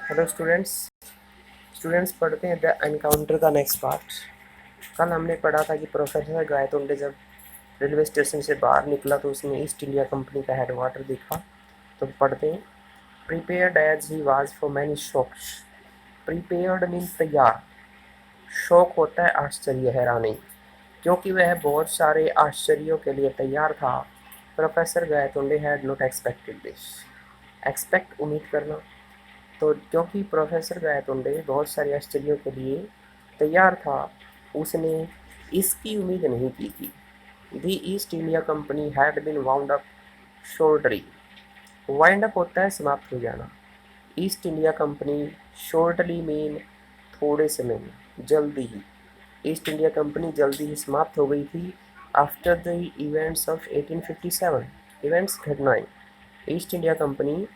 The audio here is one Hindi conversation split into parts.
हेलो स्टूडेंट्स पढ़ते हैं द एनकाउंटर का नेक्स्ट पार्ट। कल हमने पढ़ा था कि प्रोफेसर गायतोंडे जब रेलवे स्टेशन से बाहर निकला तो उसने ईस्ट इंडिया कंपनी का हेडक्वार्टर देखा। तो पढ़ते हैं, prepared as he was for many shocks. Prepared mean तैयार, शौक होता है आश्चर्य, हैरानी। क्योंकि वह बहुत सारे आश्चर्यों के लिए तैयार था, professor Gaitonde had not expected this. Expect उम्मीद करना। तो क्योंकि प्रोफेसर गायतोंडे बहुत सारे आश्चर्यों के लिए तैयार था, उसने इसकी उम्मीद नहीं की थी। The east India company had been wound up shortly. Wind up होता है समाप्त हो जाना। East India company shortly mean थोड़े समय में, जल्दी ही। ईस्ट इंडिया कंपनी जल्दी ही समाप्त हो गई थी। After the events of 1857, events घटनाएं। ईस्ट इंडिया कंपनी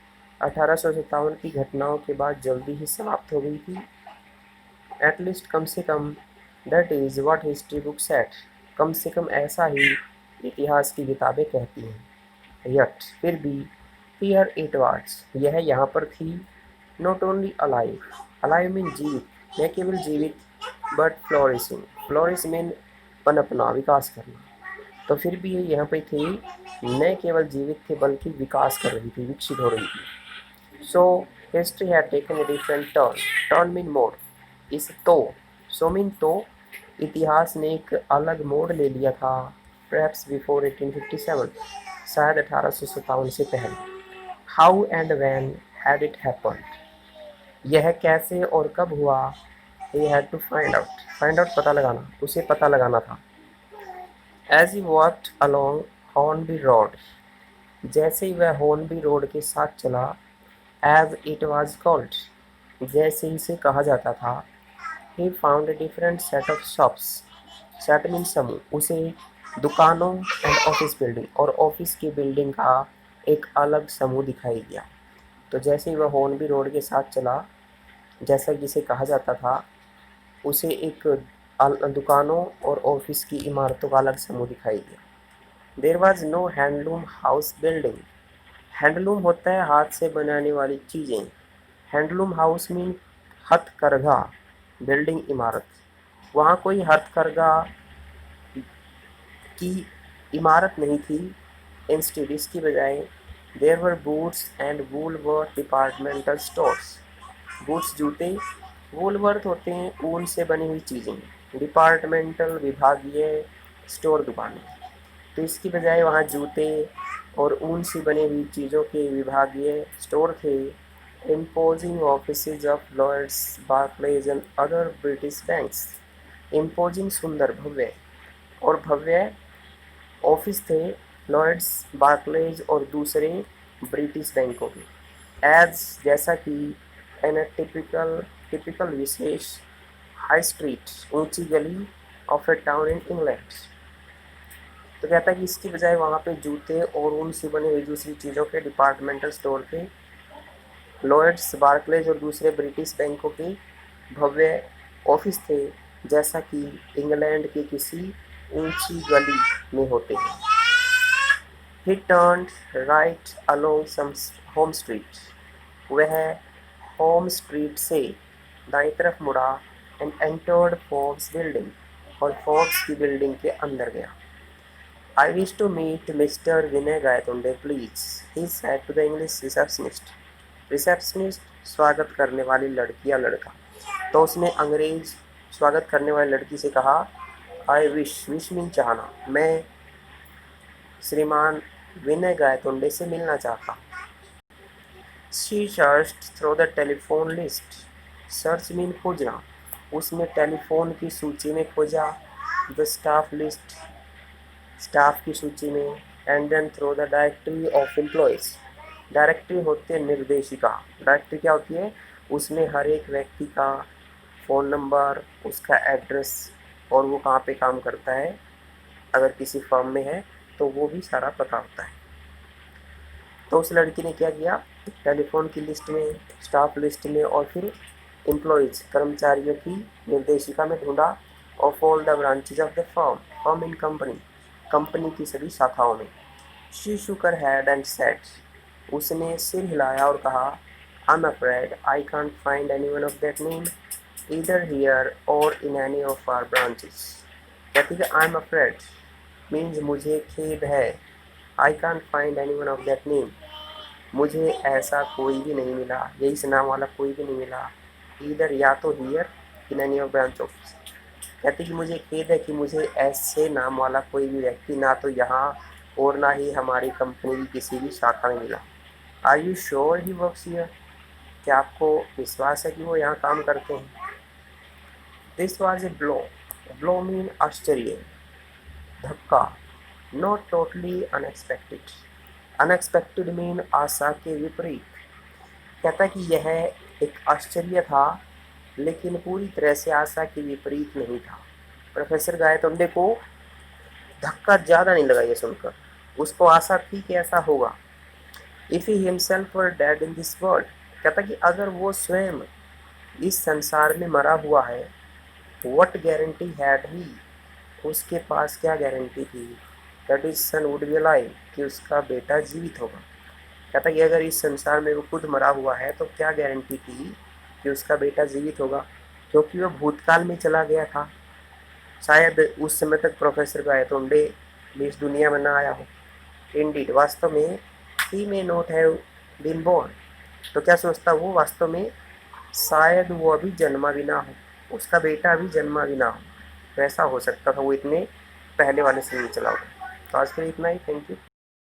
1857 की घटनाओं के बाद जल्दी ही समाप्त हो गई थी। एटलीस्ट, कम से कम, that is what history book set, कम से कम ऐसा ही इतिहास की किताबें कहती हैं। यट, फिर भी, हियर इट वाज, यह यहाँ पर थी। Not only alive, alive mean जीवित, न केवल जीवित, बट फ्लोरिशिंग, फ्लोरिश मीन पनपना, विकास करना। तो फिर भी ये यहाँ पे थी, न केवल जीवित थे बल्कि विकास कर रही थी, विकसित हो रही थी। So history had taken a different turn, turn mean मोड़, इस सो मीन तो इतिहास ने एक अलग मोड़ ले लिया था। Perhaps बिफोर 1857, शायद 1857 से पहले। How and when had it happened, यह कैसे और कब हुआ। He had to find out पता लगाना, उसे पता लगाना था। As he walked along Hornby road, जैसे ही वह हॉर्नबी रोड के साथ चला। एज इट वॉज कॉल्ड, जैसे इसे कहा जाता था। He found a different set of shops, set mean समूह, उसे दुकानों एंड ऑफिस बिल्डिंग, और ऑफिस की बिल्डिंग का एक अलग समूह दिखाई दिया। तो जैसे ही वह हॉर्नबी रोड के साथ चला, जैसा जिसे कहा जाता था, उसे एक दुकानों और ऑफिस की इमारतों का अलग समूह दिखाई दिया। There was no handloom house building, handloom होता है हाथ से बनाने वाली चीज़ें। हैंडलूम हाउस मीन हथकरघा, बिल्डिंग इमारत। वहाँ कोई हथकरघा की इमारत नहीं थी। इंस्टेड, इसकी बजाय, there were Boots and Woolworth departmental stores. Boots जूते, वूलवर्थ होते हैं ऊन से बनी हुई चीज़ें, डिपार्टमेंटल विभागीय, स्टोर दुकानें। तो इसकी बजाय वहाँ जूते और ऊन से बनी हुई चीज़ों के विभागीय स्टोर थे। Imposing offices of Lloyds, Barclays and other British banks. Imposing सुंदर, भव्य और भव्य ऑफिस थे लॉयड्स, बार्कलेज और दूसरे ब्रिटिश बैंकों के। एज, जैसा कि, एन टिपिकल, टिपिकल विशेष, हाई स्ट्रीट, ऊंची गली, of a town in England. तो कहता है कि इसकी बजाय वहाँ पे जूते और ऊन से बनी हुई दूसरी चीज़ों के डिपार्टमेंटल स्टोर थे। लॉयड्स, बार्कलेज और दूसरे ब्रिटिश बैंकों के भव्य ऑफिस थे, जैसा कि इंग्लैंड के किसी ऊंची गली में होते हैं। He turned right along some home street, वह होम स्ट्रीट से दाईं तरफ मुड़ा, एंड एंटर्ड फोर्ब्स बिल्डिंग, और फोर्ब्स की बिल्डिंग के अंदर गया। I wish to meet Mister Vinay Gaitonde please, he said to the English receptionist. Receptionist, स्वागत करने वाली लड़की या लड़का। तो उसने अंग्रेज स्वागत करने वाली लड़की से कहा, आई विश मीन चाहना, मैं श्रीमान विनय गायतोंडे से मिलना चाहता। She searched through the telephone list, search mean खोजना, उसने टेलीफोन की सूची में खोजा। द स्टाफ लिस्ट, स्टाफ की सूची में। And then through the directory of employees, directory होती है निर्देशिका। डायरेक्टरी क्या होती है, उसमें हर एक व्यक्ति का फ़ोन नंबर, उसका एड्रेस, और वो कहाँ पे काम करता है, अगर किसी फर्म में है तो वो भी सारा पता होता है। तो उस लड़की ने क्या किया, टेलीफोन की लिस्ट में, स्टाफ लिस्ट में, और फिर एम्प्लॉयज़, कर्मचारियों की निर्देशिका में ढूंढा। Of all the branches of the firm, firm in company, company की सभी शाखाओं में। She Shuk her head and said, उसने सिर हिलाया और कहा, I'm afraid I can't find anyone of that name either here or in any of our branches. कहती है I'm afraid means मुझे खेद है. I can't find anyone of that name. मुझे ऐसा कोई भी नहीं मिला, या इस नाम वाला कोई भी नहीं मिला. इधर या तो here in any of branch office. कहती कि मुझे खेद है कि मुझे ऐसे नाम वाला कोई भी व्यक्ति ना तो यहाँ और ना ही हमारी कंपनी की किसी भी शाखा में मिला. Are you sure he works here? क्या आपको विश्वास है कि वो यहाँ काम करते हैं? This was a blow. Blow mean आश्चर्य, धक्का. Not totally unexpected. Unexpected mean आशा के विपरीत. कहता कि यह एक आश्चर्य था लेकिन पूरी तरह से आशा के विपरीत नहीं था. प्रोफेसर गायतोंडे को धक्का ज़्यादा नहीं लगा ये सुनकर. उसको आशा थी कि ऐसा होगा. If he himself were dead in this world. कहता कि अगर वो स्वयं इस संसार में मरा हुआ है, व्हाट गारंटी हैड ही, उसके पास क्या गारंटी थी, that his son would be alive, कि उसका बेटा जीवित होगा. कहता कि अगर इस संसार में वो खुद मरा हुआ है तो क्या गारंटी थी कि उसका बेटा जीवित होगा, क्योंकि वह भूतकाल में चला गया था. शायद उस समय तक प्रोफेसर गायतोंडे भी इस दुनिया में ना आया हो. इंडीड, वास्तव में, he may not have been born. तो क्या सोचता वो, वास्तव में शायद वो अभी जन्मा भी ना हो, उसका बेटा अभी जन्मा भी ना हो. तो ऐसा हो सकता था, वो इतने पहले वाले समय में चला हो. तो आज के लिए इतना ही. Thank you.